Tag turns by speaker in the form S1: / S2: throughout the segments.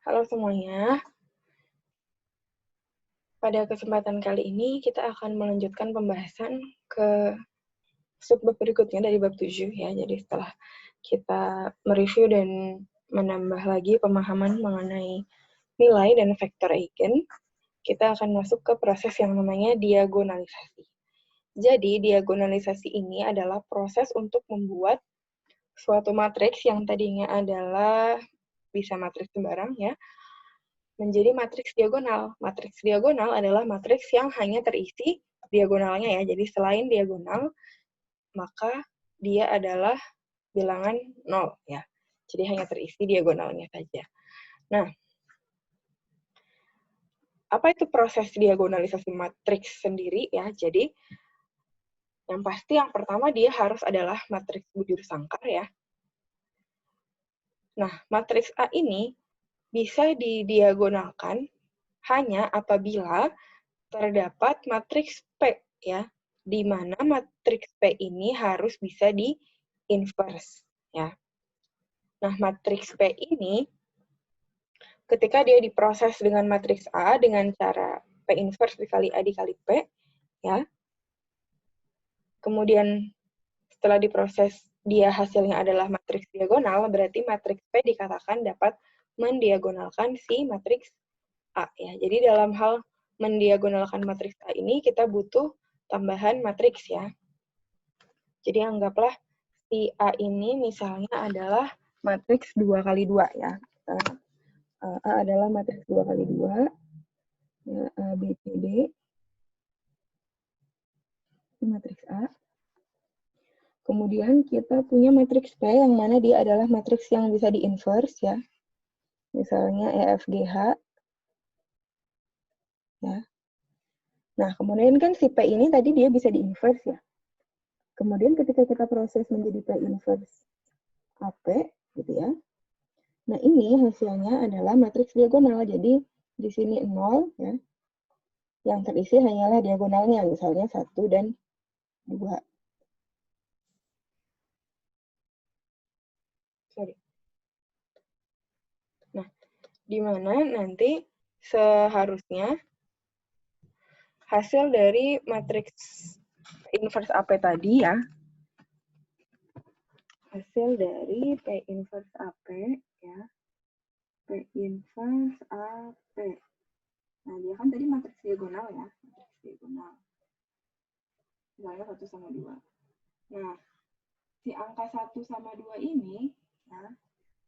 S1: Halo semuanya. Pada kesempatan kali ini kita akan melanjutkan pembahasan ke subbab berikutnya dari bab 7 ya. Jadi setelah kita mereview dan menambah lagi pemahaman mengenai nilai dan vektor eigen, kita akan masuk ke proses yang namanya diagonalisasi. Jadi diagonalisasi ini adalah proses untuk membuat suatu matriks yang tadinya adalah bisa matriks sembarang ya, menjadi matriks diagonal. Matriks diagonal adalah matriks yang hanya terisi diagonalnya ya. Jadi selain diagonal, maka dia adalah bilangan 0 ya. Jadi hanya terisi diagonalnya saja. Nah, apa itu proses diagonalisasi matriks sendiri ya? Jadi yang pasti yang pertama dia harus adalah matriks bujur sangkar ya. Nah, matriks A ini bisa didiagonalkan hanya apabila terdapat matriks P ya, di mana matriks P ini harus bisa di-inverse ya. Nah, matriks P ini ketika dia diproses dengan matriks A dengan cara P inverse dikali A dikali P ya. Kemudian setelah diproses dia hasilnya adalah matriks diagonal, berarti matriks P dikatakan dapat mendiagonalkan si matriks A ya. Jadi dalam hal mendiagonalkan matriks A ini kita butuh tambahan matriks ya. Jadi anggaplah si A ini misalnya adalah matriks 2 kali 2 ya. A adalah matriks 2 kali 2 ya, A, B, C, D. Itu matriks A. Kemudian kita punya matriks P yang mana dia adalah matriks yang bisa di-inverse ya. Misalnya E, F, G, H. Ya. Nah, kemudian kan si P ini tadi dia bisa di-inverse ya. Kemudian ketika kita proses menjadi P inverse AP gitu ya. Nah, ini hasilnya adalah matriks diagonal. Jadi di sini 0 ya. Yang terisi hanyalah diagonalnya, misalnya 1 dan 2. Sorry. Nah, di mana nanti seharusnya hasil dari matriks inverse AP tadi ya, hasil dari P inverse AP ya, P inverse AP. Nah, dia kan tadi matriks diagonal ya, matriks diagonal. Misalnya 1 sama 2. Nah, si angka 1 sama 2 ini, ya,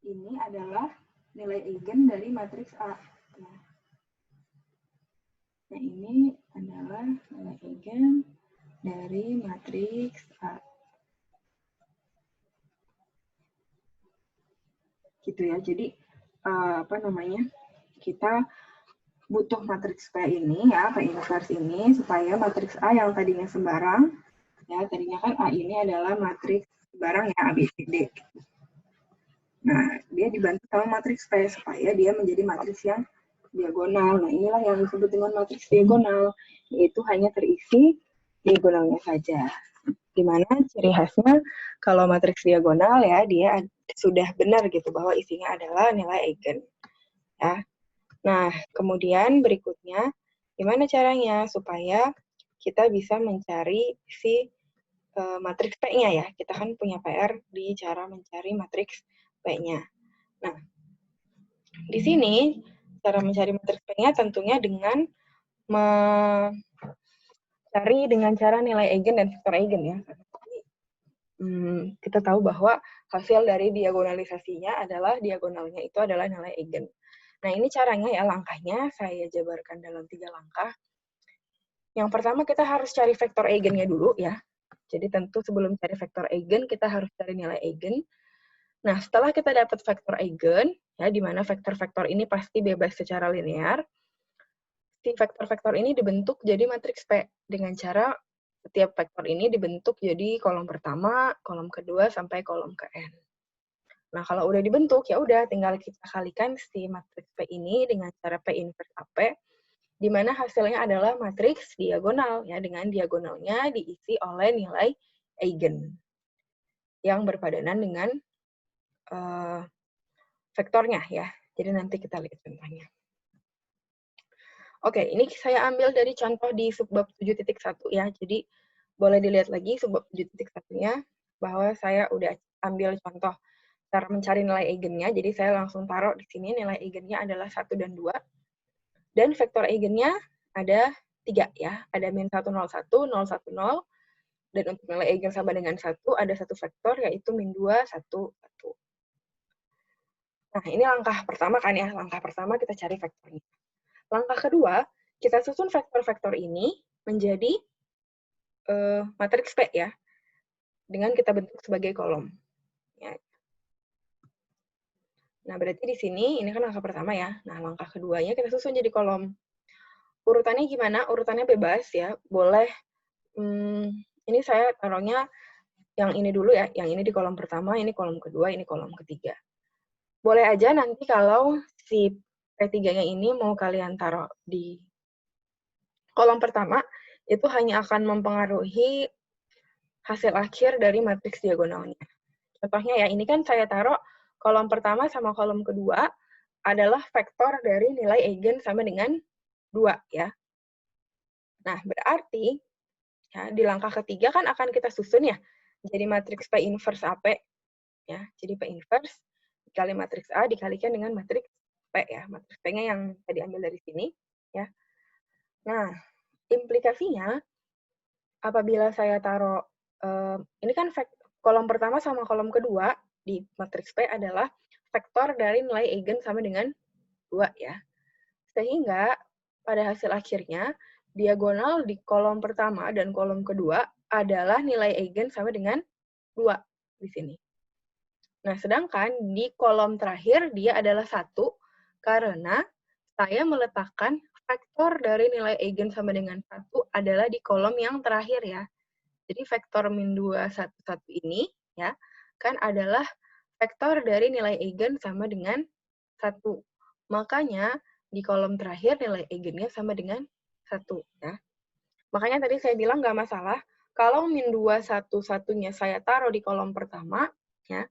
S1: ini adalah nilai eigen dari matriks A. Ya. Nah, ini adalah nilai eigen dari matriks A. Gitu ya, jadi kita butuh matriks P ini ya, P inverse ini, supaya matriks A yang tadinya sembarang, ya tadinya kan A ini adalah matriks sembarang ya, A, B, C, D. Nah, dia dibantu sama matriks P supaya dia menjadi matriks yang diagonal. Nah, inilah yang disebut dengan matriks diagonal, yaitu hanya terisi diagonalnya saja. Di mana ciri khasnya kalau matriks diagonal ya, dia sudah benar gitu bahwa isinya adalah nilai eigen. Ya. Nah, kemudian berikutnya, gimana caranya supaya kita bisa mencari si matriks P-nya ya. Kita kan punya PR di cara mencari matriks P-nya. Nah, di sini cara mencari matriks P-nya tentunya dengan mencari dengan cara nilai eigen dan vektor eigen ya. Kita tahu bahwa hasil dari diagonalisasinya adalah diagonalnya itu adalah nilai eigen. Nah, ini caranya ya, langkahnya saya jabarkan dalam 3 langkah. Yang pertama kita harus cari vektor eigennya dulu ya. Jadi tentu sebelum cari vektor eigen, kita harus cari nilai eigen. Nah, setelah kita dapat vektor eigen, ya, di mana vektor-vektor ini pasti bebas secara linear, si vektor-vektor ini dibentuk jadi matriks P dengan cara setiap vektor ini dibentuk jadi kolom pertama, kolom kedua, sampai kolom ke N. Nah, kalau udah dibentuk, ya udah tinggal kita kalikan si matriks P ini dengan cara P inverse AP, di mana hasilnya adalah matriks diagonal, ya, dengan diagonalnya diisi oleh nilai eigen yang berpadanan dengan vektornya, ya. Jadi nanti kita lihat contohnya. Oke, ini saya ambil dari contoh di subbab 7.1 ya. Jadi boleh dilihat lagi subbab 7.1-nya bahwa saya udah ambil contoh cara mencari nilai eigennya. Jadi saya langsung taruh di sini nilai eigennya adalah 1 dan 2. Dan vektor eigennya ada 3 ya. Ada min 1, 0, 1, 0, 1, 0. Dan untuk nilai eigen sama dengan 1 ada satu vektor yaitu min 2, 1, 1. Nah, ini langkah pertama kan ya. Langkah pertama kita cari vektornya. Langkah kedua, kita susun vektor-vektor ini menjadi matriks P ya, dengan kita bentuk sebagai kolom. Ya. Nah, berarti di sini, ini kan langkah pertama ya. Nah, langkah keduanya kita susun jadi kolom. Urutannya gimana? Urutannya bebas ya. Boleh, ini saya taruhnya yang ini dulu ya. Yang ini di kolom pertama, ini kolom kedua, ini kolom ketiga. Boleh aja nanti kalau si P3-nya ini mau kalian taruh di kolom pertama, itu hanya akan mempengaruhi hasil akhir dari matriks diagonalnya. Contohnya ya, ini kan saya taruh kolom pertama sama kolom kedua adalah vektor dari nilai eigen sama dengan 2 ya. Nah, berarti ya, di langkah ketiga kan akan kita susun ya. Jadi matriks P inverse AP ya. Jadi P inverse dikali matriks A dikalikan dengan matriks P ya. Matriks P-nya yang tadi ambil dari sini ya. Nah, implikasinya apabila saya taruh ini kan kolom pertama sama kolom kedua di matriks P adalah vektor dari nilai eigen sama dengan 2 ya. Sehingga pada hasil akhirnya diagonal di kolom pertama dan kolom kedua adalah nilai eigen sama dengan 2 di sini. Nah, sedangkan di kolom terakhir dia adalah 1 karena saya meletakkan vektor dari nilai eigen sama dengan 1 adalah di kolom yang terakhir ya. Jadi vektor min 2, 1, 1 ini ya, kan adalah vektor dari nilai eigen sama dengan 1. Makanya di kolom terakhir nilai eigennya sama dengan 1 ya. Makanya tadi saya bilang nggak masalah kalau min 2, 1, 1-nya saya taruh di kolom pertama ya,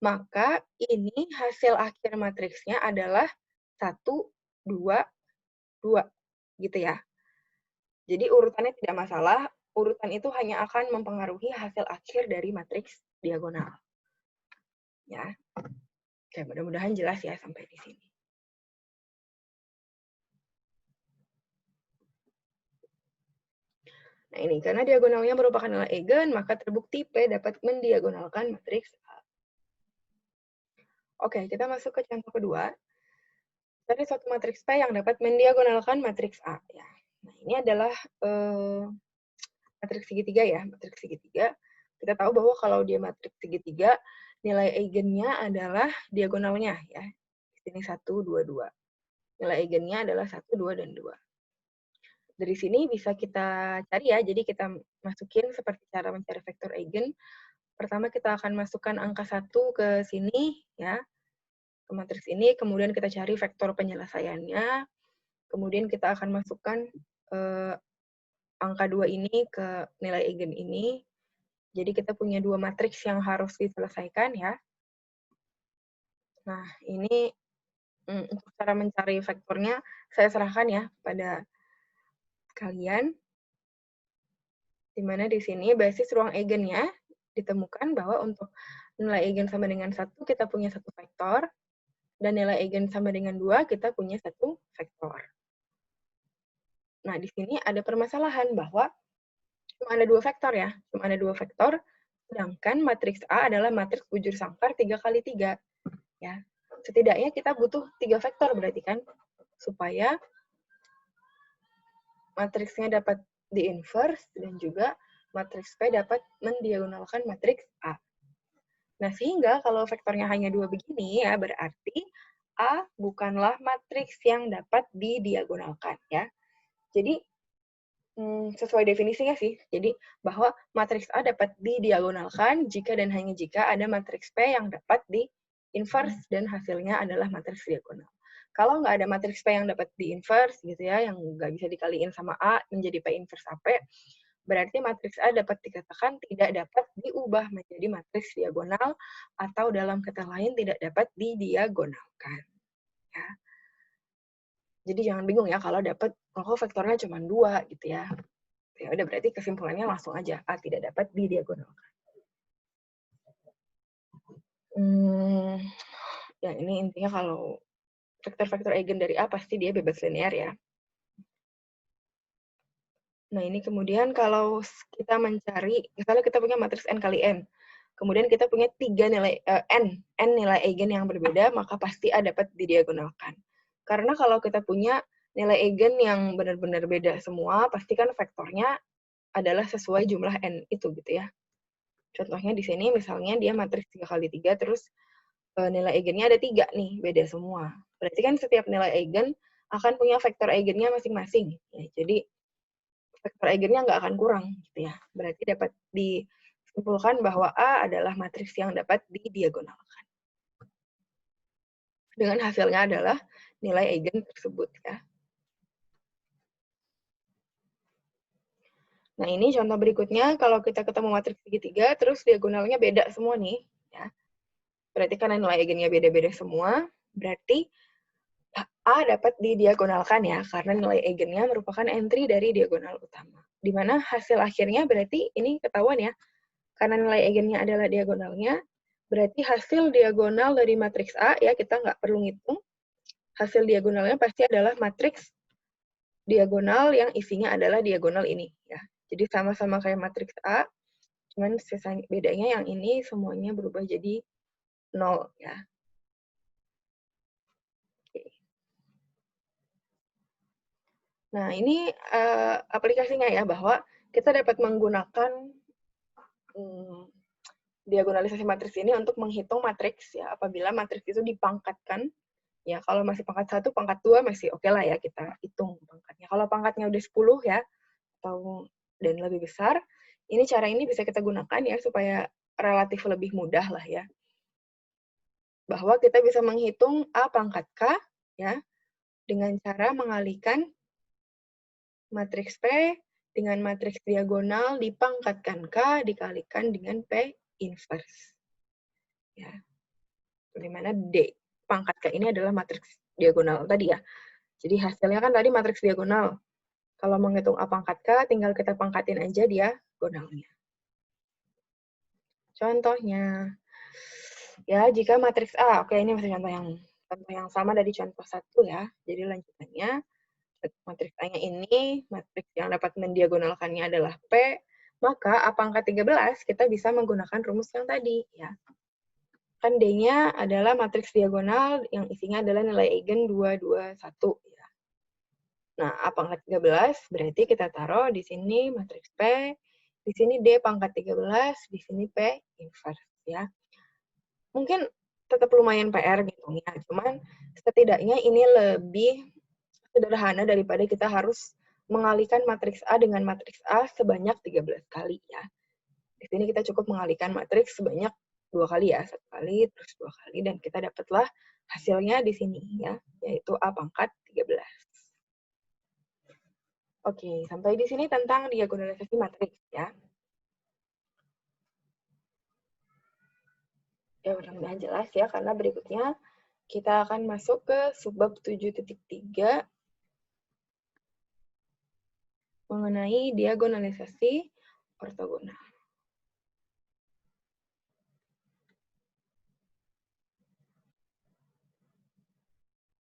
S1: maka ini hasil akhir matriksnya adalah 1, 2, 2 gitu ya. Jadi urutannya tidak masalah, urutan itu hanya akan mempengaruhi hasil akhir dari matriks diagonal. Ya. Oke, mudah-mudahan jelas ya sampai di sini. Nah ini, karena diagonalnya merupakan nilai eigen, maka terbukti P dapat mendiagonalkan matriks A. Oke, kita masuk ke contoh kedua. Cari suatu matriks P yang dapat mendiagonalkan matriks A. Ya. Nah ini adalah matriks segitiga ya, matriks segitiga. Kita tahu bahwa kalau dia matriks segitiga, nilai eigennya adalah diagonalnya ya. Di sini 1, 2, 2. Nilai eigennya adalah 1, 2, dan 2. Dari sini bisa kita cari ya, jadi kita masukin seperti cara mencari vektor eigen. Pertama kita akan masukkan angka 1 ke sini, ya, ke matriks ini, kemudian kita cari vektor penyelesaiannya, kemudian kita akan masukkan angka 2 ini ke nilai eigen ini, jadi kita punya 2 matriks yang harus diselesaikan, ya. Nah, ini untuk cara mencari vektornya, saya serahkan ya pada kalian, di mana di sini basis ruang eigennya ditemukan bahwa untuk nilai eigen sama dengan 1 kita punya 1 vektor, dan nilai eigen sama dengan 2 kita punya 1 vektor. Nah, di sini ada permasalahan bahwa cuma ada 2 vektor ya, cuma ada 2 vektor, sedangkan matriks A adalah matriks bujur sangkar 3 kali 3. Ya. Setidaknya kita butuh 3 vektor berarti kan, supaya matriksnya dapat di-inverse dan juga matriks P dapat mendiagonalkan matriks A. Nah, sehingga kalau vektornya hanya 2 begini ya, berarti A bukanlah matriks yang dapat didiagonalkan ya. Jadi, sesuai definisinya sih, jadi bahwa matriks A dapat didiagonalkan jika dan hanya jika ada matriks P yang dapat di-inverse dan hasilnya adalah matriks diagonal. Kalau nggak ada matriks P yang dapat di-inverse gitu ya, yang nggak bisa dikaliin sama A menjadi P inverse AP, berarti matriks A dapat dikatakan tidak dapat diubah menjadi matriks diagonal atau dalam kata lain tidak dapat didiagonalkan. Jadi jangan bingung ya kalau dapat kok vektornya cuma 2 gitu ya. Ya udah berarti kesimpulannya langsung aja A tidak dapat didiagonalkan. Ya ini intinya kalau vektor-vektor eigen dari A pasti dia bebas linear ya. Nah ini kemudian kalau kita mencari, misalnya kita punya matriks n kali n, kemudian kita punya 3 nilai n nilai eigen yang berbeda, maka pasti A dapat didiagonalkan. Karena kalau kita punya nilai eigen yang benar-benar beda semua, pasti kan vektornya adalah sesuai jumlah n itu gitu ya. Contohnya di sini misalnya dia matriks 3 kali 3, terus nilai eigennya ada 3 nih, beda semua. Berarti kan setiap nilai eigen akan punya vektor eigennya masing-masing. Ya, jadi vektor eigennya nggak akan kurang gitu ya. Berarti dapat disimpulkan bahwa A adalah matriks yang dapat didiagonalkan. Dengan hasilnya adalah nilai eigen tersebut ya. Nah, ini contoh berikutnya, kalau kita ketemu matriks segitiga, terus diagonalnya beda semua nih. Ya. Berarti karena nilai eigennya beda-beda semua, berarti A dapat didiagonalkan ya, karena nilai eigennya merupakan entry dari diagonal utama. Di mana hasil akhirnya berarti ini ketahuan ya, karena nilai eigennya adalah diagonalnya, berarti hasil diagonal dari matriks A, ya kita nggak perlu ngitung, hasil diagonalnya pasti adalah matriks diagonal yang isinya adalah diagonal ini. Ya. Jadi sama-sama kayak matriks A, cuman bedanya yang ini semuanya berubah jadi 0 ya. Nah, ini aplikasinya ya, bahwa kita dapat menggunakan diagonalisasi matriks ini untuk menghitung matriks ya, apabila matriks itu dipangkatkan. Ya, kalau masih pangkat 1, pangkat 2 masih oke lah ya kita hitung pangkatnya. Kalau pangkatnya udah 10 ya, atau dan lebih besar, cara ini bisa kita gunakan ya supaya relatif lebih mudah lah ya. Bahwa kita bisa menghitung A pangkat K ya dengan cara mengalihkan matriks P dengan matriks diagonal dipangkatkan K dikalikan dengan P inverse. Ya. Di mana D pangkat K ini adalah matriks diagonal tadi ya. Jadi hasilnya kan tadi matriks diagonal. Kalau menghitung A pangkat K, tinggal kita pangkatin aja diagonalnya. Contohnya, ya jika matriks A, oke ini masih contoh yang sama dari contoh 1 ya. Jadi lanjutannya, matriks A-nya ini, matriks yang dapat mendiagonalkannya adalah P, maka A pangkat 13 kita bisa menggunakan rumus yang tadi ya. Kan D-nya adalah matriks diagonal yang isinya adalah nilai eigen 2, 2, 1 ya. Nah, A pangkat 13 berarti kita taruh di sini matriks P, di sini D pangkat 13, di sini P inverse ya. Mungkin tetap lumayan PR gitu ya, cuman setidaknya ini lebih sederhana daripada kita harus mengalihkan matriks A dengan matriks A sebanyak 13 kali ya. Di sini kita cukup mengalihkan matriks sebanyak 2 kali ya, 1 kali, terus 2 kali, dan kita dapatlah hasilnya di sini ya, yaitu A pangkat 13. Oke, sampai di sini tentang diagonalisasi matriks ya. Ya, mudah-mudahan jelas ya, karena berikutnya kita akan masuk ke subbab 7.3 mengenai diagonalisasi ortogonal.